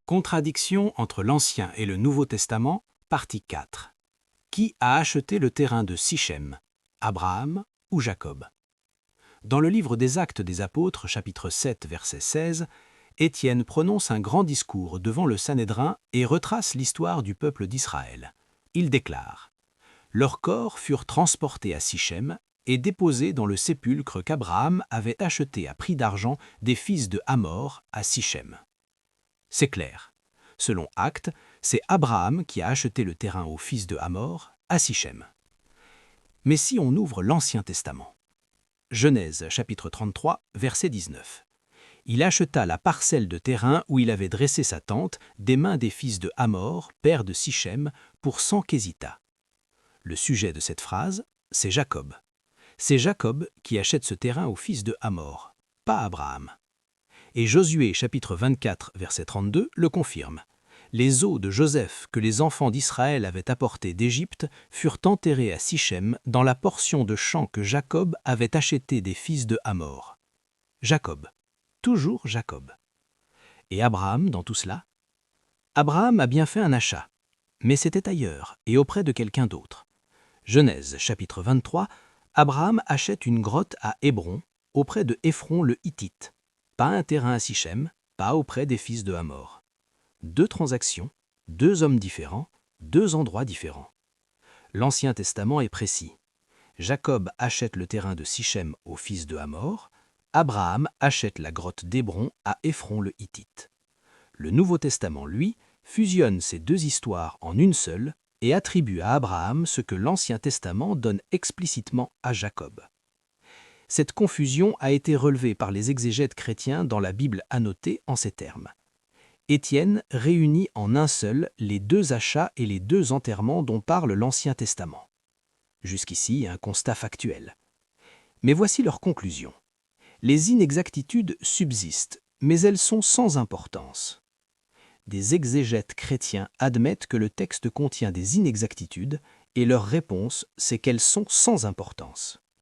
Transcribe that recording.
Contradiction entre l'Ancien et le Nouveau Testament, partie 4. Qui a acheté le terrain de Sichem, Abraham ou Jacob? Dans le livre des Actes des Apôtres, chapitre 7, verset 16, Étienne prononce un grand discours devant le Sanhédrin et retrace l'histoire du peuple d'Israël. Il déclare « Leurs corps furent transportés à Sichem et déposés dans le sépulcre qu'Abraham avait acheté à prix d'argent des fils de Hamor à Sichem. » C'est clair. Selon Actes, c'est Abraham qui a acheté le terrain aux fils de Hamor à Sichem. Mais si on ouvre l'Ancien Testament, Genèse chapitre 33, verset 19. Il acheta la parcelle de terrain où il avait dressé sa tente des mains des fils de Hamor, père de Sichem, pour 100 késitas. Le sujet de cette phrase, c'est Jacob. C'est Jacob qui achète ce terrain aux fils de Hamor, pas Abraham. Et Josué chapitre 24, verset 32 le confirme. Les os de Joseph que les enfants d'Israël avaient apportés d'Égypte furent enterrés à Sichem dans la portion de champ que Jacob avait acheté des fils de Hamor. Jacob, toujours Jacob. Et Abraham dans tout cela? Abraham a bien fait un achat, mais c'était ailleurs et auprès de quelqu'un d'autre. Genèse chapitre 23, Abraham achète une grotte à Hébron auprès de Éphron le Hittite. Pas un terrain à Sichem, pas auprès des fils de Hamor. Deux transactions, deux hommes différents, deux endroits différents. L'Ancien Testament est précis. Jacob achète le terrain de Sichem aux fils de Hamor, Abraham achète la grotte d'Hébron à Éphron le Hittite. Le Nouveau Testament, lui, fusionne ces deux histoires en une seule et attribue à Abraham ce que l'Ancien Testament donne explicitement à Jacob. Cette confusion a été relevée par les exégètes chrétiens dans la Bible annotée en ces termes. Étienne réunit en un seul les deux achats et les deux enterrements dont parle l'Ancien Testament. Jusqu'ici, un constat factuel. Mais voici leur conclusion. Les inexactitudes subsistent, mais elles sont sans importance. Des exégètes chrétiens admettent que le texte contient des inexactitudes et leur réponse, c'est qu'elles sont sans importance.